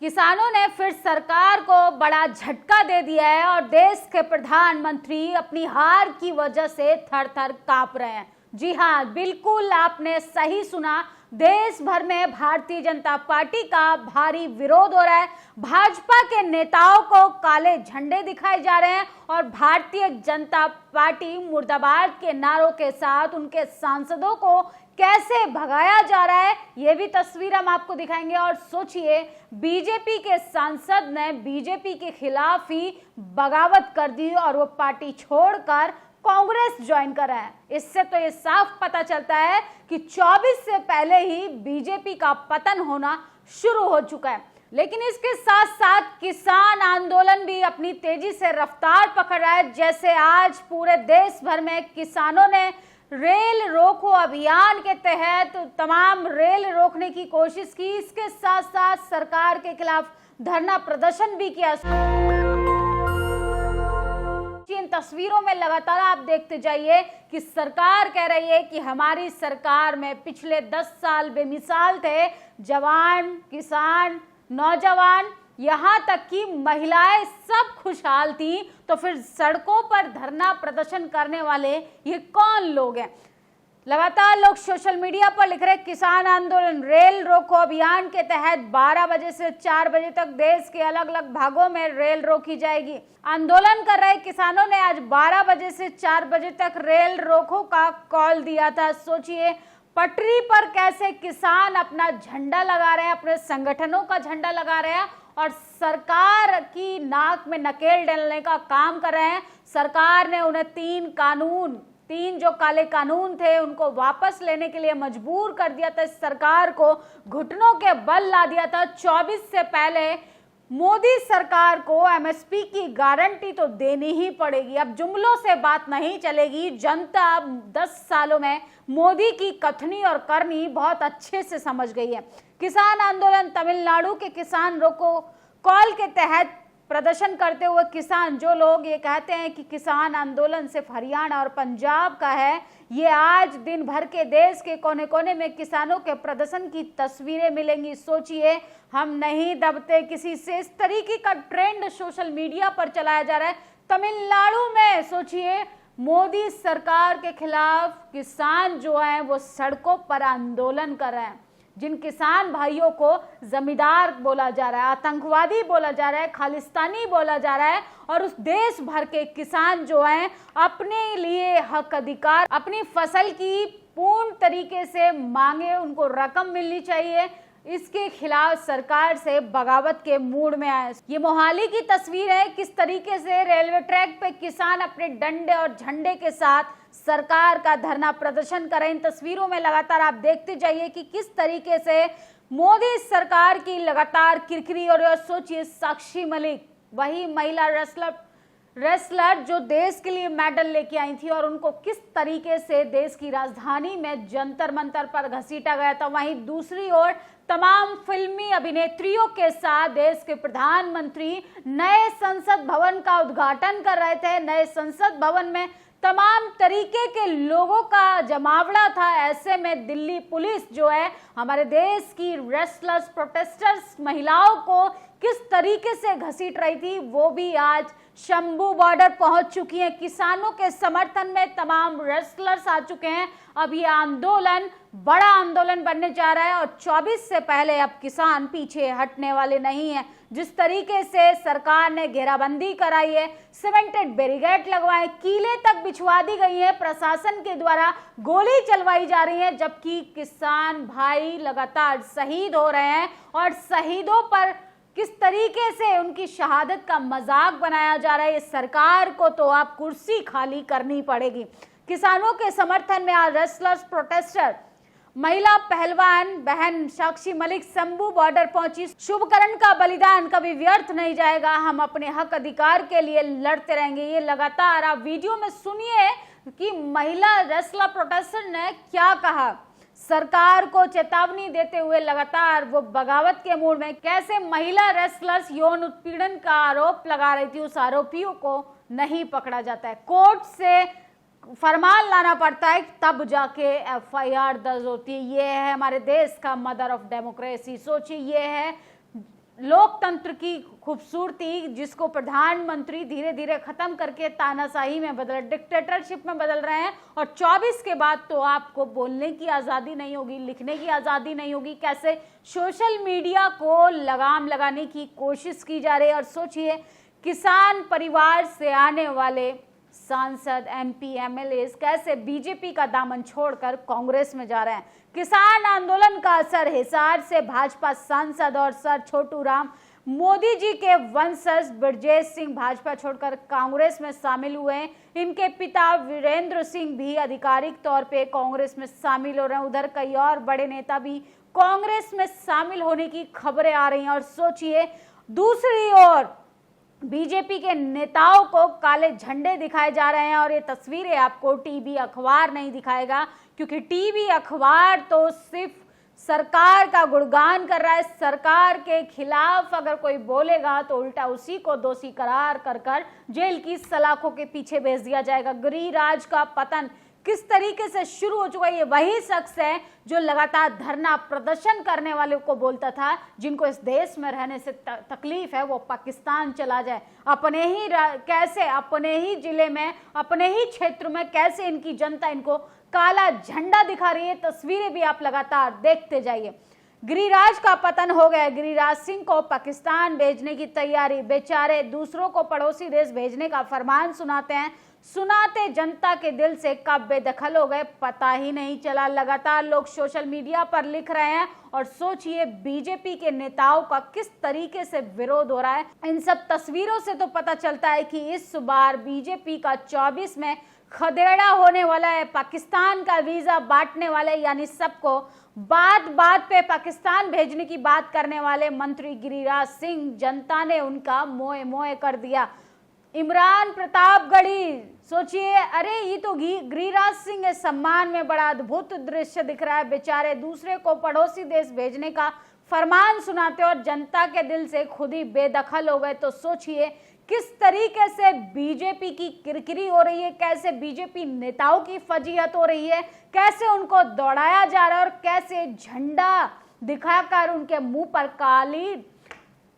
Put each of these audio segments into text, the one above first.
किसानों ने फिर सरकार को बड़ा झटका दे दिया है और देश के प्रधानमंत्री अपनी हार की वजह से थर थर कांप रहे हैं। जी हाँ, बिल्कुल आपने सही सुना। देश भर में भारतीय जनता पार्टी का भारी विरोध हो रहा है। भाजपा के नेताओं को काले झंडे दिखाए जा रहे हैं और भारतीय जनता पार्टी मुर्दाबाद के नारों के साथ उनके सांसदों को कैसे भगाया जा रहा है, ये भी तस्वीर हम आपको दिखाएंगे। और सोचिए, बीजेपी के सांसद ने बीजेपी के खिलाफ ही बगावत कर दी और वो पार्टी छोड़कर कांग्रेस ज्वाइन कर रहा है। इससे तो ये साफ पता चलता है कि 24 से पहले ही बीजेपी का पतन होना शुरू हो चुका है। लेकिन इसके साथ साथ किसान आंदोलन भी अपनी तेजी से रफ्तार पकड़ रहा है। जैसे आज पूरे देश भर में किसानों ने रेल रोको अभियान के तहत तमाम रेल रोकने की कोशिश की। इसके साथ साथ सरकार के खिलाफ धरना प्रदर्शन भी किया। इन तस्वीरों में लगातार आप देखते जाइए कि सरकार कह रही है कि हमारी सरकार में पिछले 10 साल बेमिसाल थे। जवान, किसान, नौजवान, यहाँ तक कि महिलाएं सब खुशहाल थी। तो फिर सड़कों पर धरना प्रदर्शन करने वाले ये कौन लोग हैं? लगातार लोग सोशल मीडिया पर लिख रहे हैं, किसान आंदोलन रेल रोको अभियान के तहत 12 बजे से 4 बजे तक देश के अलग अलग भागों में रेल रोकी जाएगी। आंदोलन कर रहे किसानों ने आज 12 बजे से 4 बजे तक रेल रोको का कॉल दिया था। सोचिए, पटरी पर कैसे किसान अपना झंडा लगा रहे हैं, अपने संगठनों का झंडा लगा रहे हैं और सरकार की नाक में नकेल डालने का काम कर रहे हैं। सरकार ने उन्हें 3 जो काले कानून थे उनको वापस लेने के लिए मजबूर कर दिया था। सरकार को घुटनों के बल ला दिया था। 24 से पहले मोदी सरकार को एमएसपी की गारंटी तो देनी ही पड़ेगी। अब जुमलों से बात नहीं चलेगी। जनता 10 सालों में मोदी की कथनी और करनी बहुत अच्छे से समझ गई है। किसान आंदोलन तमिलनाडु के किसान रोको कॉल के तहत प्रदर्शन करते हुए किसान, जो लोग ये कहते हैं कि किसान आंदोलन सिर्फ हरियाणा और पंजाब का है, ये आज दिन भर के देश के कोने कोने में किसानों के प्रदर्शन की तस्वीरें मिलेंगी। सोचिए, हम नहीं दबते किसी से, इस तरीके का ट्रेंड सोशल मीडिया पर चलाया जा रहा है। तमिलनाडु में सोचिए, मोदी सरकार के खिलाफ किसान जो हैं वो सड़कों पर आंदोलन कर रहे हैं। जिन किसान भाइयों को जमींदार बोला जा रहा है, आतंकवादी बोला जा रहा है, खालिस्तानी बोला जा रहा है, और उस देश भर के किसान जो हैं अपने लिए हक अधिकार, अपनी फसल की पूर्ण तरीके से मांगे, उनको रकम मिलनी चाहिए, इसके खिलाफ सरकार से बगावत के मूड में आए। ये मोहाली की तस्वीर है, किस तरीके से रेलवे ट्रैक पे किसान अपने डंडे और झंडे के साथ सरकार का धरना प्रदर्शन कर रहे हैं। इन तस्वीरों में लगातार आप देखते जाइए कि किस तरीके से मोदी सरकार की लगातार किरकिरी। और सोचिए, साक्षी मलिक, वही महिला रेसलर जो देश के लिए मेडल लेके आई थी और उनको किस तरीके से देश की राजधानी में जंतर मंतर पर घसीटा गया था। वहीं दूसरी ओर तमाम फिल्मी अभिनेत्रियों के साथ देश के प्रधानमंत्री नए संसद भवन का उद्घाटन कर रहे थे। नए संसद भवन में तमाम तरीके के लोगों का जमावड़ा था। ऐसे में दिल्ली पुलिस जो है हमारे देश की रेसलर्स, प्रोटेस्टर्स, महिलाओं को किस तरीके से घसीट रही थी, वो भी आज शंभू बॉर्डर पहुंच चुकी है। किसानों के समर्थन में तमाम रेसलर्स आ चुके हैं। अब ये आंदोलन बड़ा आंदोलन बनने जा रहा है और 24 से पहले अब किसान पीछे हटने वाले नहीं हैं। जिस तरीके से सरकार ने घेराबंदी कराई है, सीमेंटेड बैरिकेड लगवाए, कीले तक बिछवा दी गई है, प्रशासन के द्वारा गोली चलवाई जा रही है, जबकि किसान भाई लगातार शहीद हो रहे हैं और शहीदों पर किस तरीके से उनकी शहादत का मजाक बनाया जा रहा है। इस सरकार को तो आप कुर्सी खाली करनी पड़ेगी। किसानों के समर्थन में आज रेसलर्स, प्रोटेस्टर, महिला पहलवान बहन साक्षी मलिक शंभू बॉर्डर पहुंची। शुभकरण का बलिदान कभी व्यर्थ नहीं जाएगा, हम अपने हक अधिकार के लिए लड़ते रहेंगे। ये लगातार आप वीडियो में सुनिए कि महिला रेसलर प्रोटेस्टर ने क्या कहा। सरकार को चेतावनी देते हुए लगातार वो बगावत के मूड में, कैसे महिला रेसलर्स यौन उत्पीड़न का आरोप लगा रही थी, उस आरोपियों को नहीं पकड़ा जाता है। कोर्ट से फरमान लाना पड़ता है, तब जाके एफआईआर दर्ज होती है। ये है हमारे देश का मदर ऑफ डेमोक्रेसी। सोचिए, ये है लोकतंत्र की खूबसूरती जिसको प्रधानमंत्री धीरे धीरे खत्म करके तानाशाही में बदल, डिक्टेटरशिप में बदल रहे हैं। और 24 के बाद तो आपको बोलने की आज़ादी नहीं होगी, लिखने की आज़ादी नहीं होगी। कैसे सोशल मीडिया को लगाम लगाने की कोशिश की जा रही है। और सोचिए, किसान परिवार से आने वाले सांसद, एमपी, एमएलए कैसे बीजेपी का दामन छोड़कर कांग्रेस में जा रहे हैं। किसान आंदोलन का असर, हिसार से भाजपा सांसद और सर छोटू राम मोदी जी के वंशज ब्रजेश सिंह भाजपा छोड़कर कांग्रेस में शामिल हुए हैं। इनके पिता वीरेंद्र सिंह भी आधिकारिक तौर पे कांग्रेस में शामिल हो रहे हैं। उधर कई और बड़े नेता भी कांग्रेस में शामिल होने की खबरें आ रही हैं। और सोचिए, दूसरी ओर बीजेपी के नेताओं को काले झंडे दिखाए जा रहे हैं। और ये तस्वीरें आपको टीवी अखबार नहीं दिखाएगा, क्योंकि टीवी अखबार तो सिर्फ सरकार का गुणगान कर रहा है। सरकार के खिलाफ अगर कोई बोलेगा तो उल्टा उसी को दोषी करार कर जेल की सलाखों के पीछे भेज दिया जाएगा। गिरिराज का पतन किस तरीके से शुरू हो चुका है, ये वही शख्स है जो लगातार धरना प्रदर्शन करने वालों को बोलता था जिनको इस देश में रहने से तकलीफ है वो पाकिस्तान चला जाए। कैसे अपने ही जिले में, अपने ही क्षेत्र में कैसे इनकी जनता इनको काला झंडा दिखा रही है। तस्वीरें भी आप लगातार देखते जाइए। गिरिराज का पतन हो गया। गिरिराज सिंह को पाकिस्तान भेजने की तैयारी। बेचारे दूसरों को पड़ोसी देश भेजने का फरमान सुनाते जनता के दिल से कब बेदखल हो गए पता ही नहीं चला। लगातार लोग सोशल मीडिया पर लिख रहे हैं। और सोचिए, बीजेपी के नेताओं का किस तरीके से विरोध हो रहा है। इन सब तस्वीरों से तो पता चलता है कि इस बार बीजेपी का 24 में खदेड़ा होने वाला है। पाकिस्तान का वीजा बांटने वाले, यानी सबको बात पे पाकिस्तान भेजने की बात करने वाले मंत्री गिरिराज सिंह, जनता ने उनका मोए मोए कर दिया। इमरान प्रतापगढ़ी, सोचिए, अरे ये तो गिरिराज सिंह के सम्मान में बड़ा अद्भुत दृश्य दिख रहा है। बेचारे दूसरे को पड़ोसी देश भेजने का फरमान सुनाते और जनता के दिल से खुद ही बेदखल हो गए। तो सोचिए किस तरीके से बीजेपी की किरकिरी हो रही है, कैसे बीजेपी नेताओं की फजीहत हो रही है, कैसे उनको दौड़ाया जा रहा है और कैसे झंडा दिखाकर उनके मुंह पर काली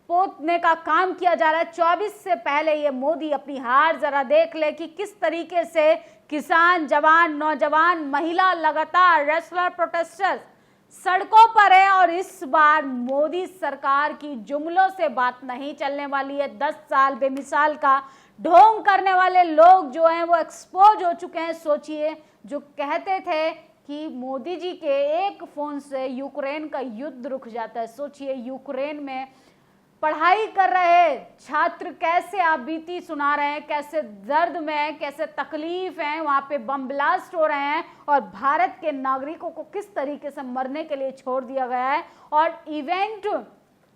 पोतने का काम किया जा रहा है। 24 से पहले ये मोदी अपनी हार जरा देख ले कि किस तरीके से किसान, जवान, नौजवान, महिला, लगातार रेसलर, प्रोटेस्टर्स सड़कों पर है। और इस बार मोदी सरकार की जुमलों से बात नहीं चलने वाली है। 10 साल बेमिसाल का ढोंग करने वाले लोग जो हैं वो एक्सपोज हो चुके हैं। सोचिए, जो कहते थे कि मोदी जी के एक फोन से यूक्रेन का युद्ध रुक जाता है। सोचिए, यूक्रेन में पढ़ाई कर रहे छात्र कैसे आप बीती सुना रहे हैं, कैसे दर्द में, कैसे तकलीफ है, वहां पे बम ब्लास्ट हो रहे हैं और भारत के नागरिकों को किस तरीके से मरने के लिए छोड़ दिया गया है। और इवेंट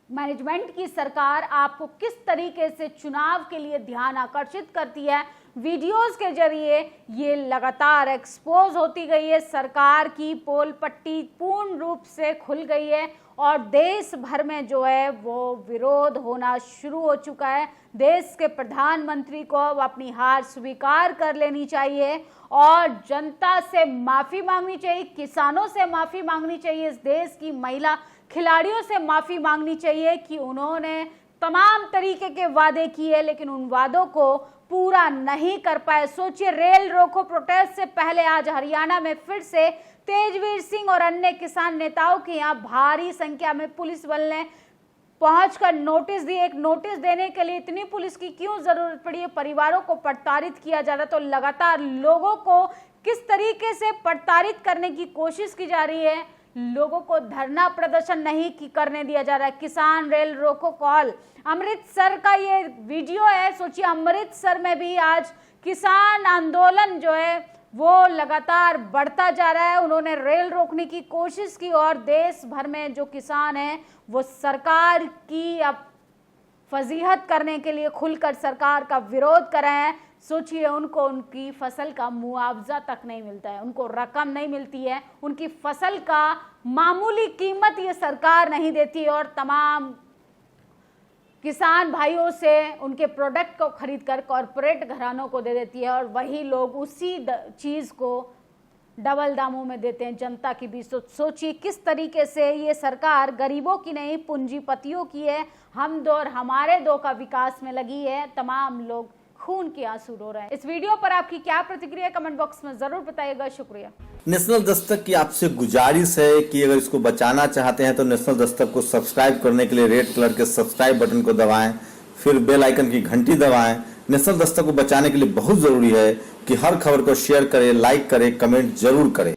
मैनेजमेंट की सरकार आपको किस तरीके से चुनाव के लिए ध्यान आकर्षित करती है, वीडियोस के जरिए ये लगातार एक्सपोज होती गई है। सरकार की पोल पट्टी पूर्ण रूप से खुल गई है और देश भर में जो है वो विरोध होना शुरू हो चुका है। देश के प्रधानमंत्री को अपनी हार स्वीकार कर लेनी चाहिए और जनता से माफी मांगनी चाहिए, किसानों से माफी मांगनी चाहिए, इस देश की महिला खिलाड़ियों से माफी मांगनी चाहिए कि उन्होंने तमाम तरीके के वादे किए लेकिन उन वादों को पूरा नहीं कर पाए। सोचिए, रेल रोको प्रोटेस्ट से पहले आज हरियाणा में फिर से तेजवीर सिंह और अन्य किसान नेताओं के यहाँ भारी संख्या में पुलिस बल ने पहुंचकर नोटिस दिए। एक नोटिस देने के लिए इतनी पुलिस की क्यों जरूरत पड़ी है? परिवारों को प्रताड़ित किया जा रहा है। तो लगातार लोगों को किस तरीके से प्रताड़ित करने की कोशिश की जा रही है, लोगों को धरना प्रदर्शन नहीं करने दिया जा रहा है। किसान रेल रोको कॉल, अमृतसर का ये वीडियो है। सोचिए, अमृतसर में भी आज किसान आंदोलन जो है वो लगातार बढ़ता जा रहा है। उन्होंने रेल रोकने की कोशिश की और देश भर में जो किसान हैं वो सरकार की अब फजीहत करने के लिए खुलकर सरकार का विरोध कर रहे हैं। सोचिए, उनको उनकी फसल का मुआवजा तक नहीं मिलता है, उनको रकम नहीं मिलती है, उनकी फसल का मामूली कीमत ये सरकार नहीं देती और तमाम किसान भाइयों से उनके प्रोडक्ट को खरीदकर कॉरपोरेट घरानों को दे देती है और वही लोग उसी चीज़ को डबल दामों में देते हैं जनता के बीच। तो सोचिए किस तरीके से ये सरकार गरीबों की नहीं पूंजीपतियों की है, हम दो और हमारे दो का विकास में लगी है। तमाम लोग खून के आंसू रो रहे हैं। इस वीडियो पर आपकी क्या प्रतिक्रिया कमेंट बॉक्स में जरूर बताइएगा। शुक्रिया। नेशनल दस्तक की आपसे गुजारिश है कि अगर इसको बचाना चाहते हैं तो नेशनल दस्तक को सब्सक्राइब करने के लिए रेड कलर के सब्सक्राइब बटन को दबाएं, फिर बेल आइकन की घंटी दबाएं। नेशनल दस्तक को बचाने के लिए बहुत जरूरी है कि हर खबर को शेयर करें, लाइक करें, कमेंट जरूर करें।